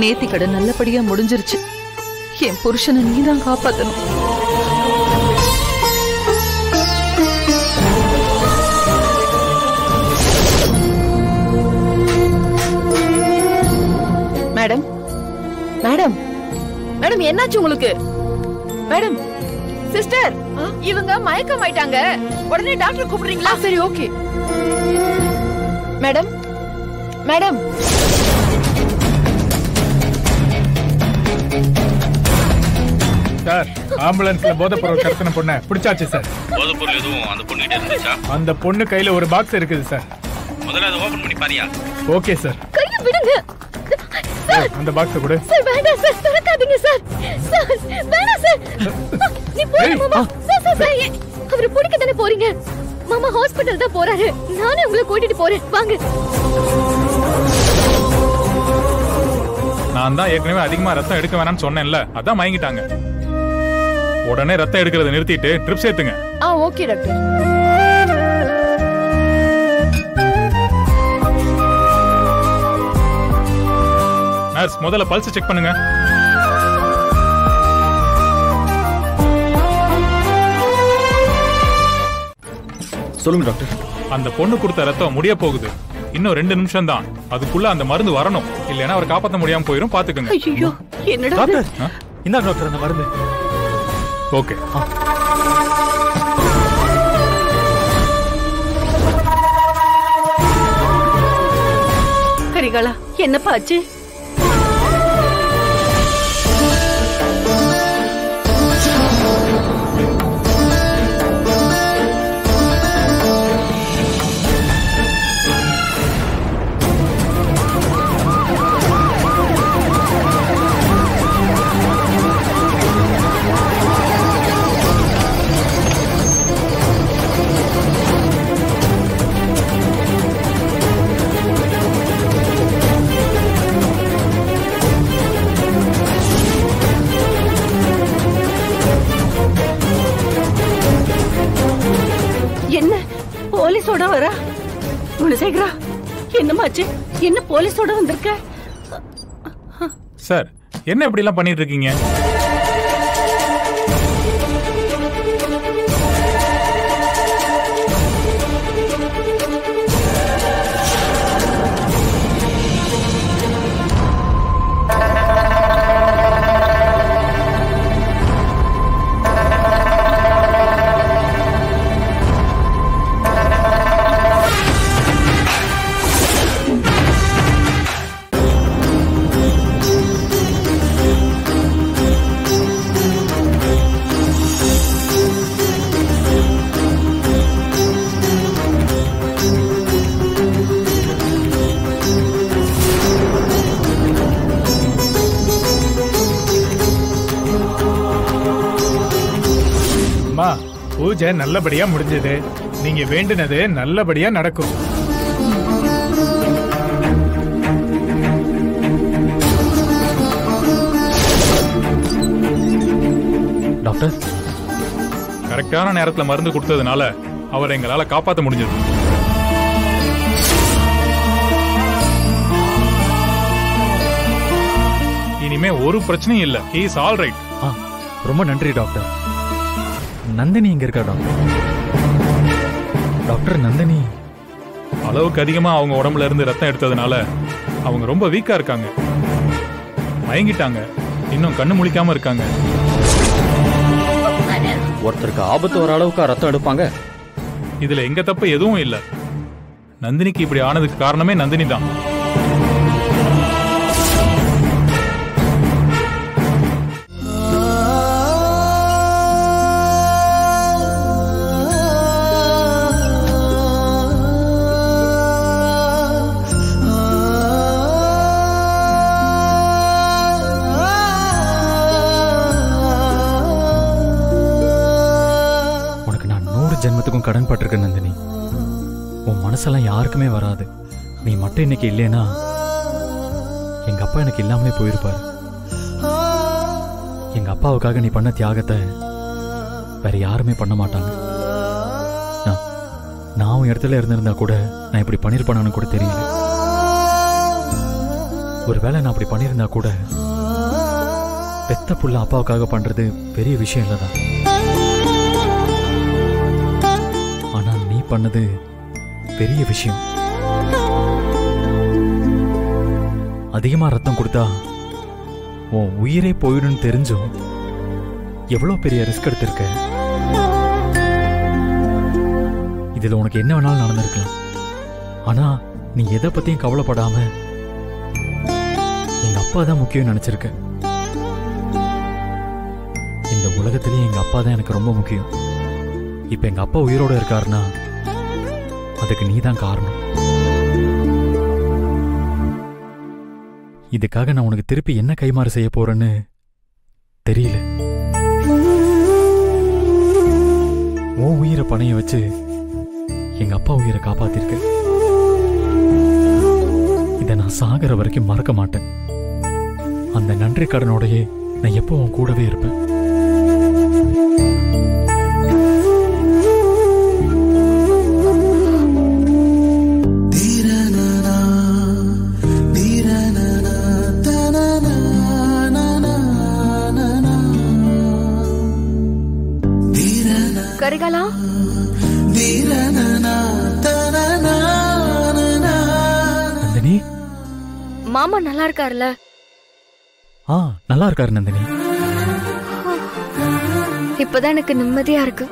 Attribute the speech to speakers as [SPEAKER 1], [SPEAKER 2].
[SPEAKER 1] நேத்தி கடை நல்லபடியா முடிஞ்சிருச்சு. என் புருஷனை நீதான் காப்பாத்தணும்.
[SPEAKER 2] மேடம் மேடம் மேடம் என்னாச்சு உங்களுக்கு? மேடம் சிஸ்டர், இவங்க மயக்கம் ஆயிட்டாங்க. உடனே டாக்டர் கூப்பிடுறீங்களா? சரி, ஓகே. மேடம் மேடம்
[SPEAKER 3] சார், ஆம்புலன்ஸ்ல போதைப்பொருள் கடத்தின பொண்ணை பிடிச்சாச்சு சார்.
[SPEAKER 4] போதைப்பொருள் எதுவும் அந்த பொண்ணுகிட்ட இருந்துச்சா?
[SPEAKER 3] அந்த பொண்ணு கையில ஒரு பாக்ஸ் இருக்குது சார்.
[SPEAKER 4] முதல்ல அதை ஓபன் பண்ணி பாரியா?
[SPEAKER 3] Okay sir.
[SPEAKER 2] கையை விடுங்க.
[SPEAKER 3] அந்த பாக்ஸ கொடு.
[SPEAKER 2] சார் வேண்டாம் சார், திறக்காதீங்க சார். சார் வேண்டாம் சார். நீ போடு மாமா. சார் சார் சார், அவரை பிடிக்க தானே போறீங்க? மாமா ஹாஸ்பிடல் தான் போறாரு. நானே உங்களை கூட்டிட்டு போறேன், வாங்க.
[SPEAKER 3] நான் தான் ஏற்கனவே அதிகமா ரத்தம் எடுக்க வேணாம்னு சொன்னேன்ல, அதான் மயங்கிட்டாங்க. உடனே ரத்தம் எடுக்கிறத நிறுத்திட்டு ட்ரிப்ஸ் ஏத்துங்க.
[SPEAKER 2] Okay doctor.
[SPEAKER 3] நர்ஸ், முதல்ல பல்ஸ் செக் பண்ணுங்க.
[SPEAKER 5] சொல்லுங்க டாக்டர்.
[SPEAKER 3] அந்த பொண்ணு கொடுத்த ரத்தம் முடிய போகுது. இன்னும் 2 நிமிஷம் தான். அதுக்குள்ள அந்த மருந்து வரணும். இல்லைன்னா அவர் காப்பாற்ற முடியாம போயிரும். பாத்துக்கங்க.
[SPEAKER 2] ஐயோ, என்னடா
[SPEAKER 5] டாக்டர்? இந்தாங்க டாக்டர் அந்த மருந்து.
[SPEAKER 3] ஓகே.
[SPEAKER 2] கரிகாலா, என்னப்பா ஆச்சு? என்ன போலீஸோட வர? குணசேகரா, என்னமாச்சு? என்ன போலீஸோட வந்திருக்க?
[SPEAKER 3] சார், என்ன இப்படி எல்லாம் பண்ணிட்டு இருக்கீங்க? பூஜை நல்லபடியா முடிஞ்சது. நீங்க வேண்டினது நல்லபடியா நடக்கும்.
[SPEAKER 5] டாக்டர்,
[SPEAKER 3] கரெக்டான நேரத்துல மருந்து கொடுத்ததுனால அவரை எங்களால காப்பாற்ற முடிஞ்சது. இனிமே ஒரு பிரச்சனையும் இல்ல. He is all right.
[SPEAKER 5] ரொம்ப நன்றி டாக்டர். நந்தினி இங்க இருக்கா டாக்டர்? டாக்டர், நந்தினி
[SPEAKER 3] அளவுக்கு அதிகமா அவங்க உடம்புல இருந்து ரத்தம் எடுத்ததுனால அவங்க ரொம்ப வீக்கா இருக்காங்க. மயங்கிட்டாங்க. இன்னும் கண்ணு முழிக்காம இருக்காங்க.
[SPEAKER 5] ஒருத்தருக்கு ஆபத்து வர அளவுக்கு ரத்தம் எடுப்பாங்க?
[SPEAKER 3] இதுல எங்க தப்பு எதுவும் இல்ல. நந்தினிக்கு இப்படி ஆனதுக்கு காரணமே நந்தினி தான்.
[SPEAKER 5] ஜென்மத்துக்கும் கடன் பட்டிருக்க நந்தினி. உன் மனசெல்லாம் யாருக்குமே வராது. நீ மட்டும் இன்னைக்கு இல்லைனா எங்க அப்பா எனக்கு இல்லாமலே போயிருப்பாரு. எங்க அப்பாவுக்காக நீ பண்ண தியாகத்தை வேற யாருமே பண்ண மாட்டாங்க. நான் உன் இடத்துல இருந்திருந்தா கூட நான் இப்படி பண்ணிருப்பானு கூட தெரியல. ஒருவேளை நான் அப்படி பண்ணியிருந்தா கூட பெத்த புள்ள அப்பாவுக்காக பண்றது பெரிய விஷயம் இல்லதான். ஆனா நீ பண்ணது பெரிய விஷயம். அதிகமா ரத்தம் கொடுத்தா உன் உயிரே போயிடும் தெரிஞ்சும் எவ்வளவு பெரிய ரிஸ்க் எடுத்திருக்க. இதுல உனக்கு என்ன வேணாலும் நடந்திருக்கலாம். ஆனா நீ எதை பத்தியும் கவலைப்படாம எங்க அப்பா தான் முக்கியம் நினைச்சிருக்க. இந்த உலகத்திலேயே எங்க அப்பா தான் எனக்கு ரொம்ப முக்கியம். இப்ப எங்க அப்பா உயிரோட இருக்காருன்னா அதுக்கு நீ தான் காரணம். இதுக்காக நான் உனக்கு திருப்பி என்ன கைமாறு செய்ய போறேன்னு தெரியல. உன் உயிரை பணைய வச்சு எங்க அப்பா உயிரை காப்பாத்திருக்க. இதை நான் சாகர வரைக்கும் மறக்க மாட்டேன். அந்த நன்றி கடனோடையே நான் எப்போ உன் கூடவே இருப்பேன்.
[SPEAKER 2] கரிகாலா,
[SPEAKER 5] நந்தினி,
[SPEAKER 2] மாமா நல்லா இருக்காருல்ல?
[SPEAKER 5] நல்லா இருக்காரு நந்தினி.
[SPEAKER 2] இப்பதான் எனக்கு நிம்மதியா இருக்கு.